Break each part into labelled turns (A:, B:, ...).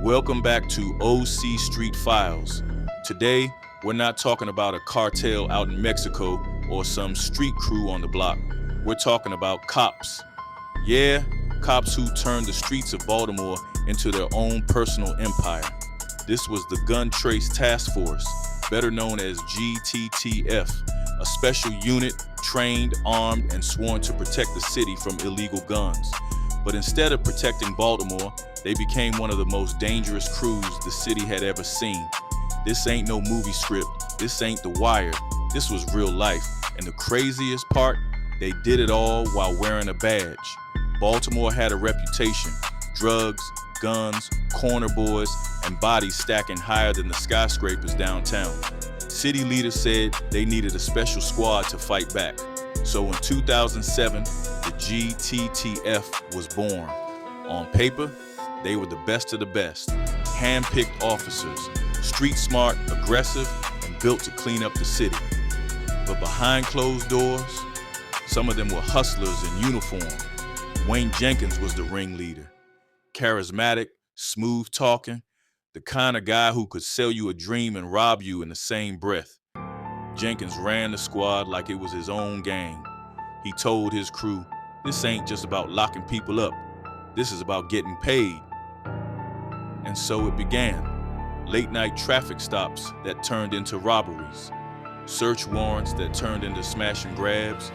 A: Welcome back to OC Street Files. Today, we're not talking about a cartel out in Mexico or some street crew on the block. We're talking about cops. Yeah, cops who turned the streets of Baltimore into their own personal empire. This was the Gun Trace Task Force, better known as GTTF, a special unit trained, armed, and sworn to protect the city from illegal guns. But instead of protecting Baltimore, they became one of the most dangerous crews the city had ever seen. This ain't no movie script. This ain't The Wire. This was real life. And the craziest part, they did it all while wearing a badge. Baltimore had a reputation. Drugs, guns, corner boys, and bodies stacking higher than the skyscrapers downtown. City leaders said they needed a special squad to fight back. So in 2007, the GTTF was born. On paper, they were the best of the best, hand-picked officers, street smart, aggressive, and built to clean up the city. But behind closed doors, some of them were hustlers in uniform. Wayne Jenkins was the ringleader. Charismatic, smooth-talking, the kind of guy who could sell you a dream and rob you in the same breath. Jenkins ran the squad like it was his own gang. He told his crew, "This ain't just about locking people up. This is about getting paid." And so it began. Late-night traffic stops that turned into robberies. Search warrants that turned into smash and grabs.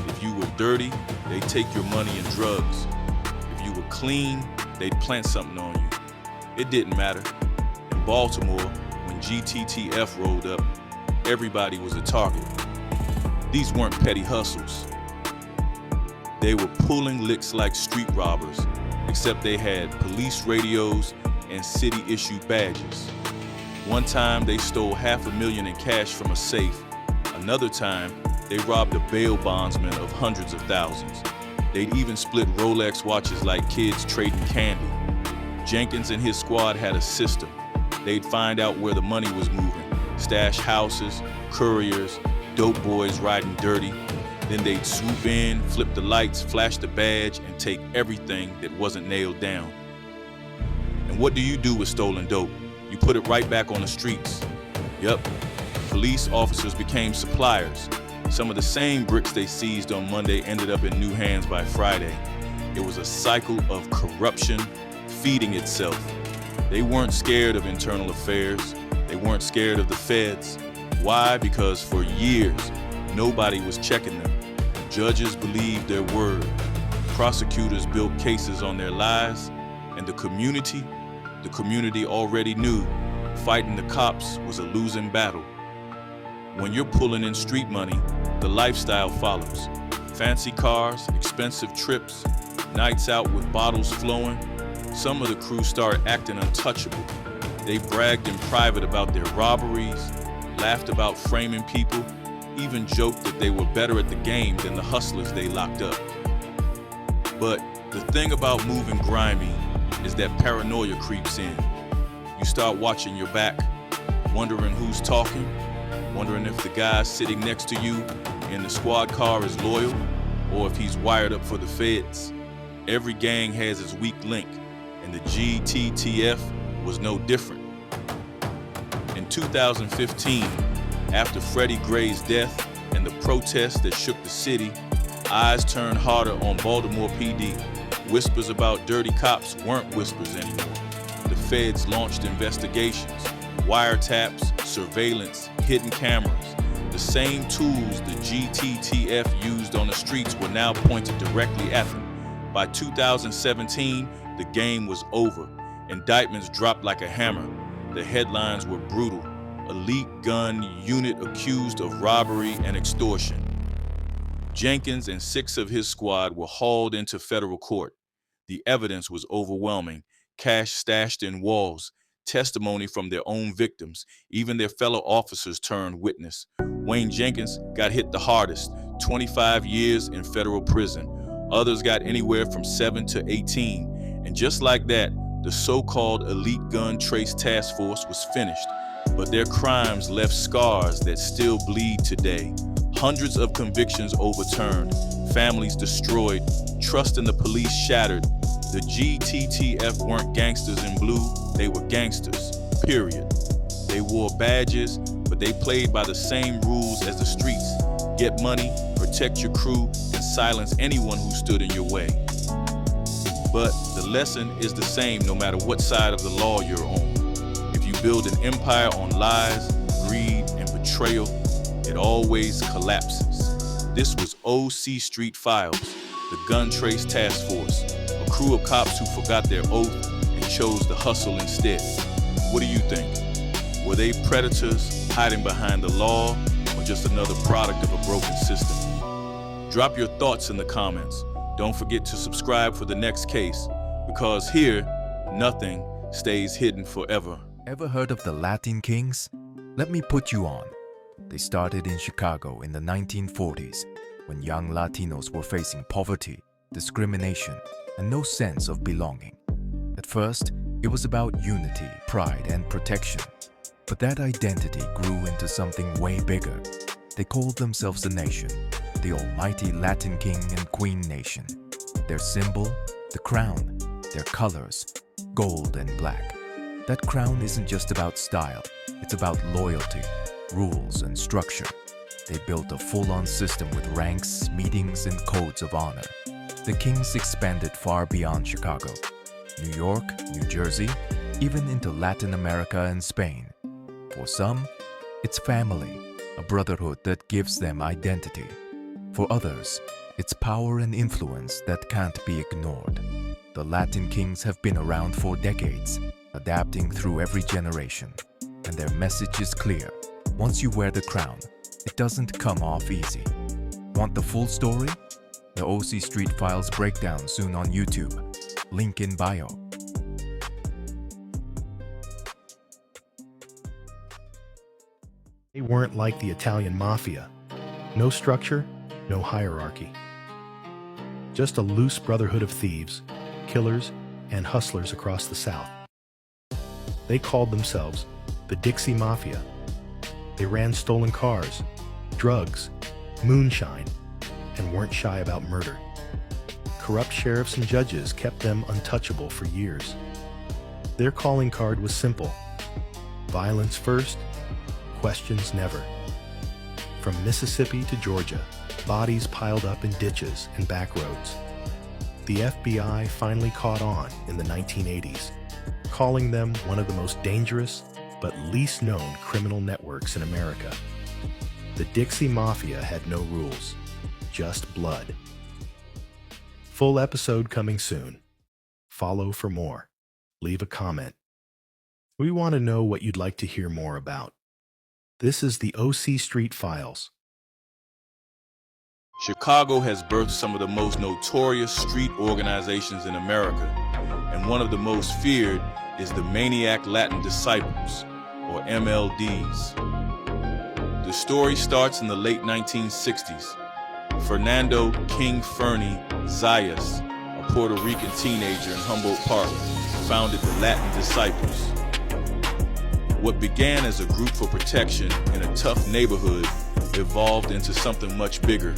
A: If you were dirty, they'd take your money and drugs. If you were clean, they'd plant something on you. It didn't matter. In Baltimore, when GTTF rolled up, everybody was a target. These weren't petty hustles. They were pulling licks like street robbers, except they had police radios and city-issued badges. One time, they stole $500,000 in cash from a safe. Another time, they robbed a bail bondsman of hundreds of thousands. They'd even split Rolex watches like kids trading candy. Jenkins and his squad had a system. They'd find out where the money was moving, stash houses, couriers, dope boys riding dirty. Then they'd swoop in, flip the lights, flash the badge, and take everything that wasn't nailed down. And what do you do with stolen dope? You put it right back on the streets. Yup, police officers became suppliers. Some of the same bricks they seized on Monday ended up in new hands by Friday. It was a cycle of corruption feeding itself. They weren't scared of internal affairs. They weren't scared of the feds. Why? Because for years, nobody was checking them. Judges believed their word. Prosecutors built cases on their lies. And the community already knew fighting the cops was a losing battle. When you're pulling in street money, the lifestyle follows. Fancy cars, expensive trips, nights out with bottles flowing. Some of the crew started acting untouchable. They bragged in private about their robberies, laughed about framing people, even joked that they were better at the game than the hustlers they locked up. But the thing about moving grimy is that paranoia creeps in. You start watching your back, wondering who's talking, wondering if the guy sitting next to you in the squad car is loyal, or if he's wired up for the feds. Every gang has its weak link, and the GTTF was no different. In 2015, after Freddie Gray's death and the protests that shook the city, eyes turned harder on Baltimore PD. Whispers about dirty cops weren't whispers anymore. The feds launched investigations, wiretaps, surveillance, hidden cameras. The same tools the GTTF used on the streets were now pointed directly at them. By 2017, the game was over. Indictments dropped like a hammer. The headlines were brutal. Elite gun unit accused of robbery and extortion. Jenkins and 6 of his squad were hauled into federal court. The evidence was overwhelming. Cash stashed in walls, testimony from their own victims, even their fellow officers turned witness. Wayne Jenkins got hit the hardest, 25 years in federal prison. Others got anywhere from 7 to 18. And just like that, the so-called elite gun trace task force was finished. But their crimes left scars that still bleed today. Hundreds of convictions overturned, families destroyed, trust in the police shattered. The GTTF weren't gangsters in blue, they were gangsters, period. They wore badges, but they played by the same rules as the streets. Get money, protect your crew, and silence anyone who stood in your way. But the lesson is the same no matter what side of the law you're on. If you build an empire on lies, greed, and betrayal, it always collapses. This was OC Street Files, the gun trace task force, a crew of cops who forgot their oath and chose to hustle instead. What do you think? Were they predators hiding behind the law, or just another product of a broken system? Drop your thoughts in the comments. Don't forget to subscribe for the next case, because here, nothing stays hidden forever.
B: Ever heard of the Latin Kings? Let me put you on. They started in Chicago in the 1940s, when young Latinos were facing poverty, discrimination, and no sense of belonging. At first, it was about unity, pride, and protection. But that identity grew into something way bigger. They called themselves a nation, the almighty Latin King and Queen Nation. Their symbol, the crown, their colors, gold and black. That crown isn't just about style, it's about loyalty, rules, and structure. They built a full-on system with ranks, meetings, and codes of honor. The Kings expanded far beyond Chicago, New York, New Jersey, even into Latin America and Spain. For some, it's family, a brotherhood that gives them identity. For others, it's power and influence that can't be ignored. The Latin Kings have been around for decades, adapting through every generation. And their message is clear. Once you wear the crown, it doesn't come off easy. Want the full story? The OC Street Files breakdown soon on YouTube. Link in bio.
C: They weren't like the Italian mafia. No structure, no hierarchy. Just a loose brotherhood of thieves, killers, and hustlers across the South. They called themselves the Dixie Mafia. They ran stolen cars, drugs, moonshine, and weren't shy about murder. Corrupt sheriffs and judges kept them untouchable for years. Their calling card was simple: violence first, questions never. From Mississippi to Georgia, bodies piled up in ditches and back roads. The FBI finally caught on in the 1980s, calling them one of the most dangerous but least known criminal networks in America. The Dixie Mafia had no rules, just blood. Full episode coming soon. Follow for more. Leave a comment. We want to know what you'd like to hear more about. This is the OC Street Files.
A: Chicago has birthed some of the most notorious street organizations in America, and one of the most feared is the Maniac Latin Disciples, or MLDs. The story starts in the late 1960s. Fernando King Fernie Zayas, a Puerto Rican teenager in Humboldt Park, founded the Latin Disciples. What began as a group for protection in a tough neighborhood evolved into something much bigger.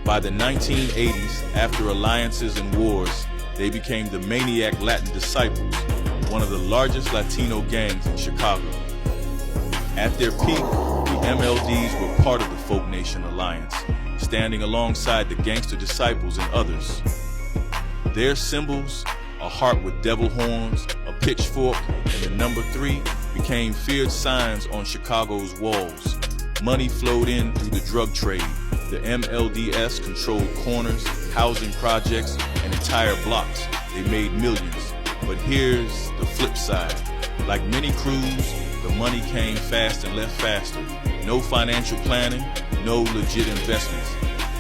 A: By the 1980s, after alliances and wars, they became the Maniac Latin Disciples, one of the largest Latino gangs in Chicago. At their peak, the MLDs were part of the Folk Nation Alliance, standing alongside the Gangster Disciples and others. Their symbols, a heart with devil horns, a pitchfork, and the number 3, became feared signs on Chicago's walls. Money flowed in through the drug trade. The MLDS controlled corners, housing projects, and entire blocks. They made millions. But here's the flip side. Like many crews, the money came fast and left faster. No financial planning, no legit investments.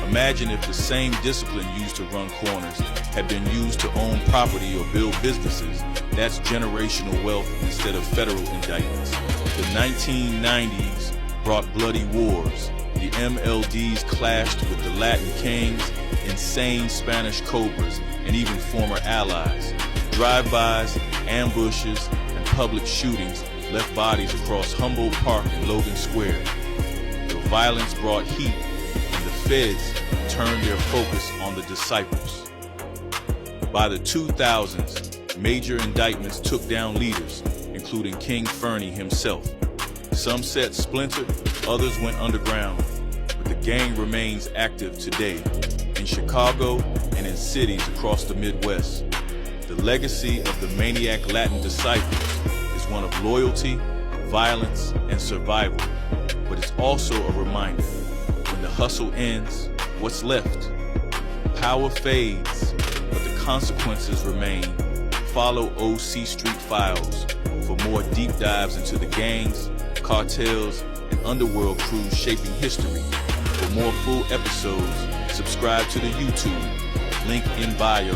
A: Imagine if the same discipline used to run corners had been used to own property or build businesses. That's generational wealth instead of federal indictments. The 1990s brought bloody wars. The MLDs clashed with the Latin Kings, insane Spanish Cobras, and even former allies. Drive-bys, ambushes, and public shootings left bodies across Humboldt Park and Logan Square. The violence brought heat, and the feds turned their focus on the disciples. By the 2000s, major indictments took down leaders, including King Fernie himself. Some set splintered, others went underground, but the gang remains active today in Chicago and in cities across the Midwest. The legacy of the maniac Latin disciples is one of loyalty, violence, and survival, but it's also a reminder, when the hustle ends, what's left? Power fades, but the consequences remain. Follow OC Street Files for more deep dives into the gangs, cartels, and underworld crews shaping history. For more full episodes, subscribe to the YouTube, link in bio.